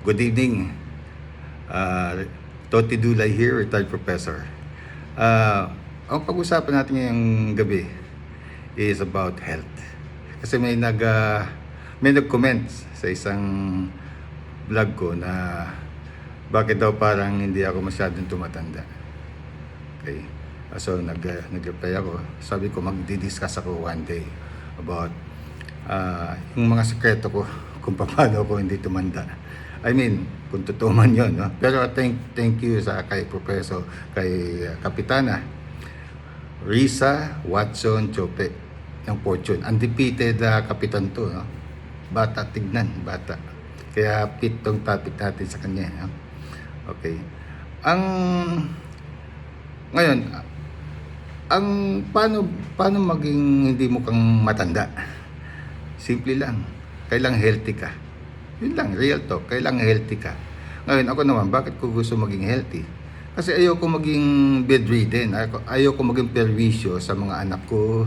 Good evening. Uh, Toti Dulay here, retired professor. Ang pag-usapan natin ngayong gabi is about health. Kasi may nag-comment sa isang vlog ko na bakit daw parang hindi ako masyadong tumatanda. Okay. So nag-reply ako. Sabi ko magdi-discuss ako one day about yung mga sekreto ko kung paano ako hindi tumanda. I mean, kung totoo man yun, no? Pero thank you sa kay Professor, kay Kapitana Risa Watson Chope ng Fortune. Undefeated kapitan to, no? Bata, tignan, bata. Kaya fit tong topic natin sa kanya, no? Okay. Ngayon, paano maging hindi mo kang matanda? Simple lang. Kailang healthy ka. Yun lang, real talk. Kailangan healthy ka. Ngayon, ako naman, bakit ko gusto maging healthy? Kasi ayoko maging bedridden. Ayoko maging perwisyo sa mga anak ko,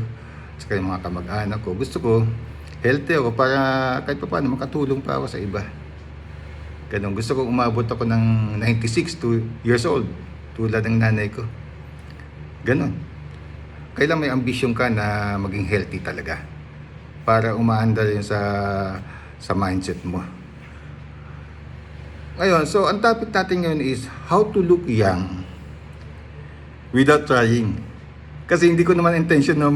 sa mga kamag-anak ko. Gusto ko, healthy ako para kahit pa paano makatulong pa ako sa iba. Ganun. Gusto ko umabot ako ng 96 years old. Tulad ng nanay ko. Ganun. Kailangan may ambisyon ka na maging healthy talaga. Para umaandar yun sa mindset mo. Ngayon, so ang topic natin ngayon is how to look young without trying. Kasi hindi ko naman intention na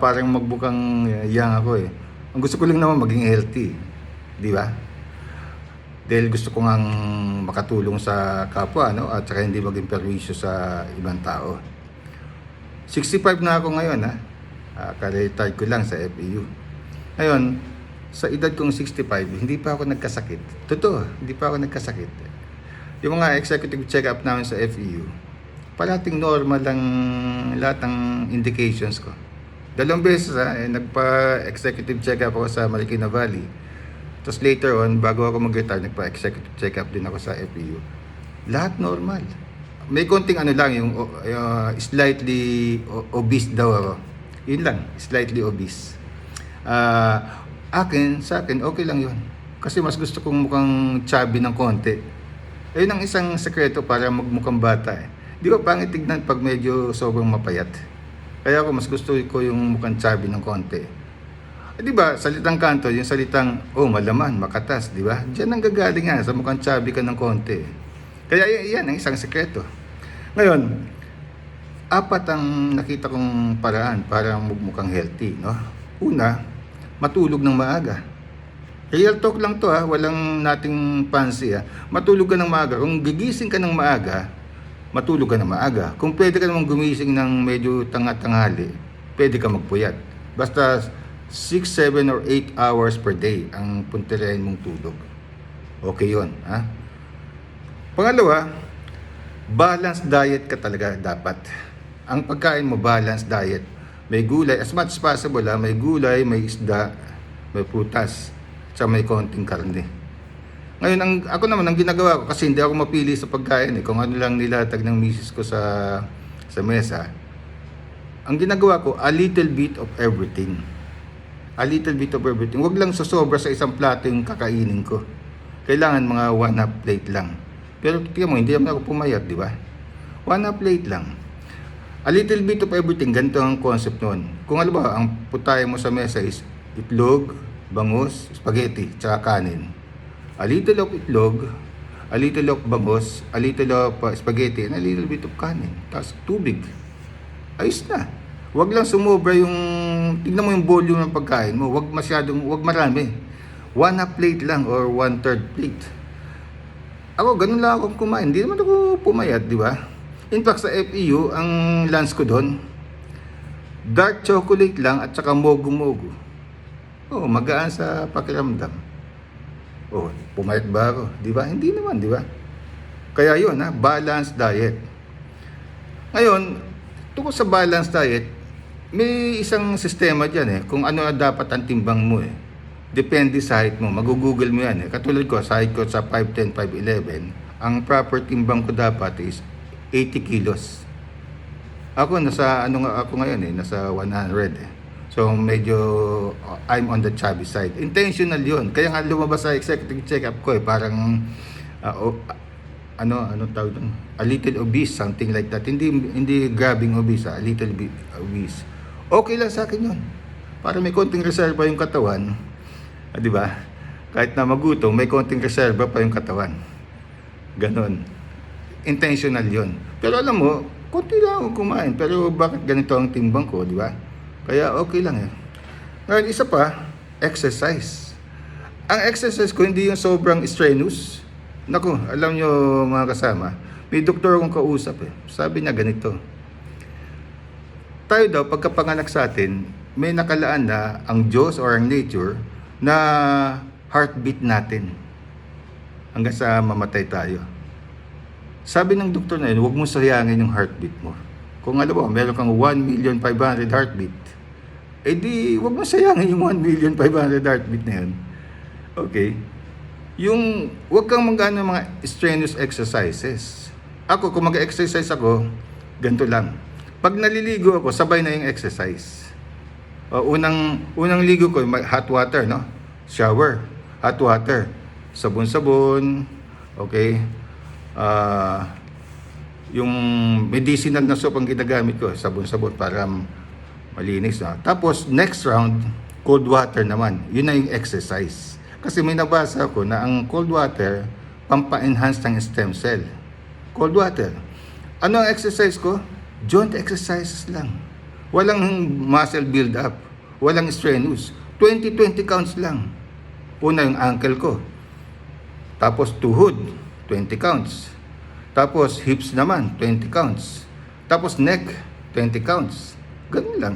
parang magbukang young ako eh. Ang gusto ko lang naman maging healthy. Di ba? Dahil gusto ko ngang makatulong sa kapwa, no? At saka hindi maging perwisyo sa ibang tao. 65 na ako ngayon, ha? Ka-retire ko lang sa FEU. Ngayon, sa edad kong 65, hindi pa ako nagkasakit. Totoo, hindi pa ako nagkasakit. Yung mga executive check-up namin sa FEU, parating normal lang lahat ng indications ko. 2 beses nagpa-executive check-up ako sa Marikina Valley. Tapos later on, bago ako mag-retire, nagpa-executive check-up din ako sa FEU. Lahat normal. May konting lang, yung slightly obese daw ako. Yun lang, slightly obese. Sa akin, okay lang yun. Kasi mas gusto kong mukhang chubby ng konti. Ayun ang isang sekreto para magmukhang bata eh. Di ba pangit tignan pag medyo sobrang mapayat? Kaya ako mas gusto ko yung mukhang chubby ng konti. Di ba, salitang kanto, yung salitang, malaman, makatas, di ba? Diyan ang gagaling sa mukhang chubby ka ng konti. Kaya yan ang isang sekreto. Ngayon, 4 ang nakita kong paraan para magmukhang healthy, no? Una, matulog ng maaga. Real talk lang to walang nating fancy Matulog ka ng maaga. Kung gigising ka ng maaga, matulog ka ng maaga. Kung pwede ka namang gumising ng medyo tanghali, pwede ka magpuyat. Basta 6, 7, or 8 hours per day ang punterihin mong tulog. Okay yun, Pangalawa, balanced diet ka talaga dapat. Ang pagkain mo, balanced diet. May gulay, as much as possible may gulay, may isda, may prutas, at may konting karne. Ngayon, ako naman, ang ginagawa ko, kasi hindi ako mapili sa pagkain kung ano lang nilatag ng misis ko sa mesa. Ang ginagawa ko, a little bit of everything. A little bit of everything. Huwag lang sosobra sa isang plato yung kakainin ko. Kailangan mga 1/2 plate lang. Pero tingnan mo, hindi naman ako pumayat, di ba? 1/2 plate lang. A little bit of everything, ganito ang concept nun. Kung alam ba, ang putahe mo sa mesa is itlog, bangus, spaghetti, tsaka kanin. A little of itlog, a little of bangus, a little of spaghetti, and a little bit of kanin. Tapos tubig. Ayos na. Huwag lang sumobra yung, tignan mo yung volume ng pagkain mo. Huwag marami. 1/2 plate lang or 1/3 plate. Ako, ganun lang ako kumain. Hindi naman ako pumayat, di ba? In fact, sa FEU, ang lunch ko doon, dark chocolate lang at saka mogu-mogu. Magaan sa pakiramdam. Pumayat ba ako? Di ba? Hindi naman, di ba? Kaya yun, balanced diet. Ngayon, tungkol sa balanced diet, may isang sistema dyan kung ano dapat ang timbang mo Depende sa height mo. Mag-google mo yan Katulad ko, sa height ko sa 5'10", 5'11", ang proper timbang ko dapat is 80 kilos. Ako nasa ako ngayon nasa 100 So medyo I'm on the chubby side. Intentional 'yun. Kaya nga lumabas sa executive check-up ko parang ano tawag doon? A little obese, something like that. Hindi grabbing obese, a little bit obese. Okay lang sa akin 'yun. Para may konting reserba yung katawan, 'di ba? Kahit na magutom, may konting reserba pa yung katawan. Ganon. Intentional 'yun. Pero alam mo, konti lang ako kumain, pero bakit ganito ang timbang ko, 'di ba? Kaya okay lang eh. Ngayon, isa pa, exercise. Ang exercise ko hindi yung sobrang strenuous. Naku, alam nyo mga kasama, may doktor akong kausap eh. Sabi niya ganito. Tayo daw, pagkapanganak sa atin, may nakalaan na ang Diyos or ang nature na heartbeat natin. Hanggang sa mamatay tayo. Sabi ng doktor na yun, huwag mo sayangin yung heartbeat mo. Kung alam mo, meron kang 1,500,000 heartbeat, eh di, huwag mo sayangin yung 1,500,000 heartbeat na yun. Okay? Yung, huwag kang mag-ano mga strenuous exercises. Ako, kung mag-exercise ako, ganito lang. Pag naliligo ako, sabay na yung exercise. Unang ligo ko, hot water, no? Shower, hot water. Sabon-sabon, okay? Yung medicinal na soap ang ginagamit ko, sabon-sabon para malinis na. Tapos next round, cold water naman. Yun na yung exercise. Kasi may nabasa ko na ang cold water pampa-enhance ng stem cell. Cold water. Ano ang exercise ko? Joint exercises lang. Walang muscle build up. Walang strenuous. 20 counts lang. Una yung ankle ko. Tapos tuhod, 20 counts. Tapos hips naman, 20 counts. Tapos neck, 20 counts. Ganun lang.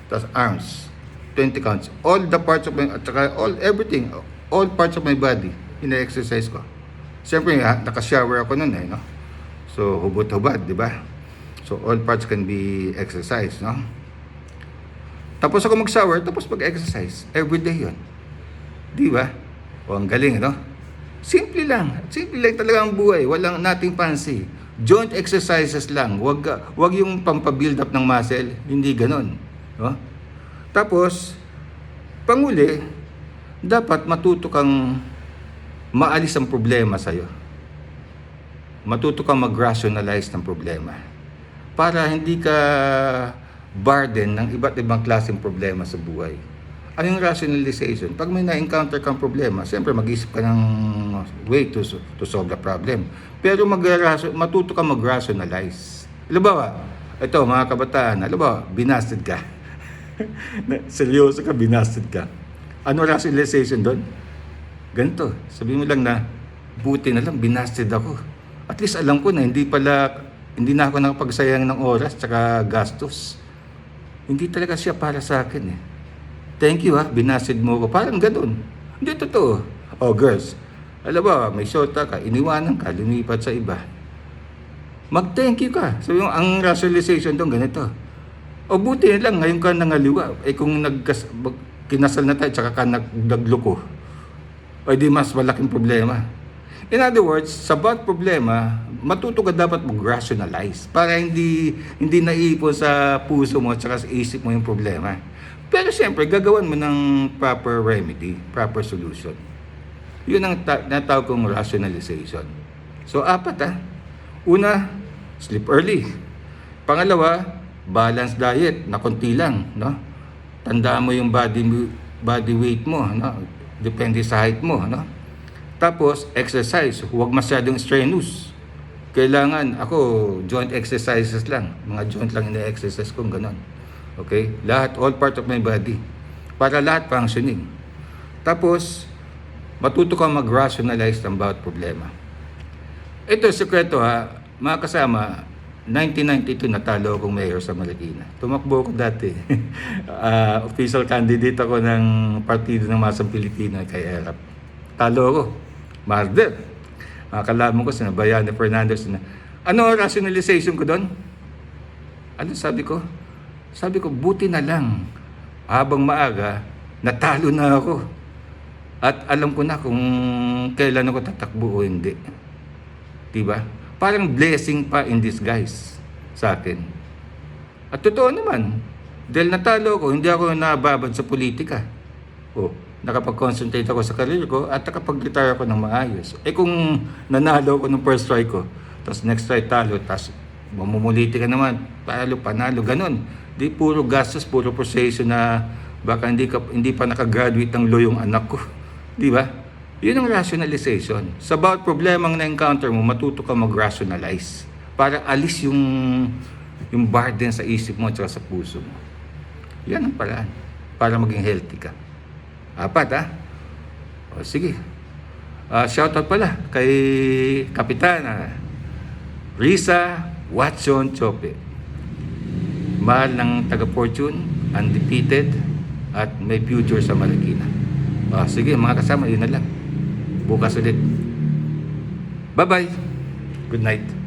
Tapos arms, 20 counts. All the parts of my, at saka everything, all parts of my body, ina-exercise ko. Siyempre, naka-shower ako nun no? So, hubot-hubad, di ba? So, all parts can be exercised, no? Tapos ako mag-shower, tapos mag-exercise. Everyday yun. Di ba? O, ang galing, no? Simple lang. Simple lang talaga ang buhay. Walang nating fancy. Joint exercises lang. Wag yung pampabuild up ng muscle. Hindi ganon. No? Tapos, panguli, dapat matuto kang maalis ang problema sa'yo. Matuto kang mag-rationalize ng problema. Para hindi ka burden ng iba't ibang klaseng problema sa buhay. Ano yung rationalization? Pag may na-encounter kang problema, siyempre mag-isip ka ng way to solve the problem. Pero matuto ka mag-rationalize. Halimbawa, ito mga kabataan, halimbawa, binasted ka. Seryoso ka, binasted ka. Ano rationalization doon? Ganito, sabihin mo lang na, buti na lang, binasted ako. At least alam ko na, hindi na ako nakapagsayang ng oras tsaka gastos. Hindi talaga siya para sa akin eh. Thank you binasid mo ko. Parang ganun. Hindi totoo. Oh girls, alam ba, may shota ka, iniwanan ka, lumipat sa iba. Mag-thank you ka. So yung ang rationalization doon ganito. O buti na lang, ngayon ka nangaliwa. Eh kung kinasal na tayo, tsaka ka nagluko. O di mas malaking problema. In other words, sa bawat problema, matuto ka dapat mag-rationalize para hindi naiipon sa puso mo at sa isip mo yung problema. Pero siyempre, gagawan mo ng proper remedy, proper solution. Yun ang natawag kong rationalization. So, 4 Una, sleep early. Pangalawa, balanced diet na konti lang, no? Tandaan mo yung body weight mo, no? Depende sa height mo, no? Tapos, exercise. Huwag masyadong strenuous. Kailangan, ako, joint exercises lang. Mga joint lang ina-exercise kong ganon. Okay? Lahat, all part of my body. Para lahat functioning. Tapos, matuto kang mag-rationalize ng bawat problema. Ito, sekreto mga kasama, 1992 natalo akong mayor sa Marikina. Tumakbo ako dati. Official candidate ako ng Partido ng Masang Pilipino kay ERAP. Talo ako. Marder. Kalaman ko, sinabayan ni Fernandez. Ano rationalization ko doon? Ano sabi ko? Sabi ko, buti na lang. Habang maaga, natalo na ako. At alam ko na kung kailan ako tatakbo o hindi. Diba? Parang blessing pa in disguise sa akin. At totoo naman, Dahil natalo ko, hindi ako nababad sa politika. Oh, nakapag-concentrate ako sa career ko at nakapag-retire ako ng maayos. Eh kung nanalo ako ng first try ko, tapos next try talo, tapos mamumuliti ka naman, talo, panalo, ganun. Di puro gastos, puro proseso na baka hindi pa nakagraduate ng law yung anak ko. Di ba? Yun ang rationalization. Sa bawat problemang na-encounter mo, matuto ka mag-rationalize para alis yung burden sa isip mo at sa puso mo. Yan ang paraan para maging healthy ka. 4 O sige. Shoutout pala kay Kapitana Risa Watson Chope. Mahal ng taga-fortune, undefeated, at may future sa Marikina. Sige mga kasama, yun na lang. Bukas ulit. Bye-bye. Good night.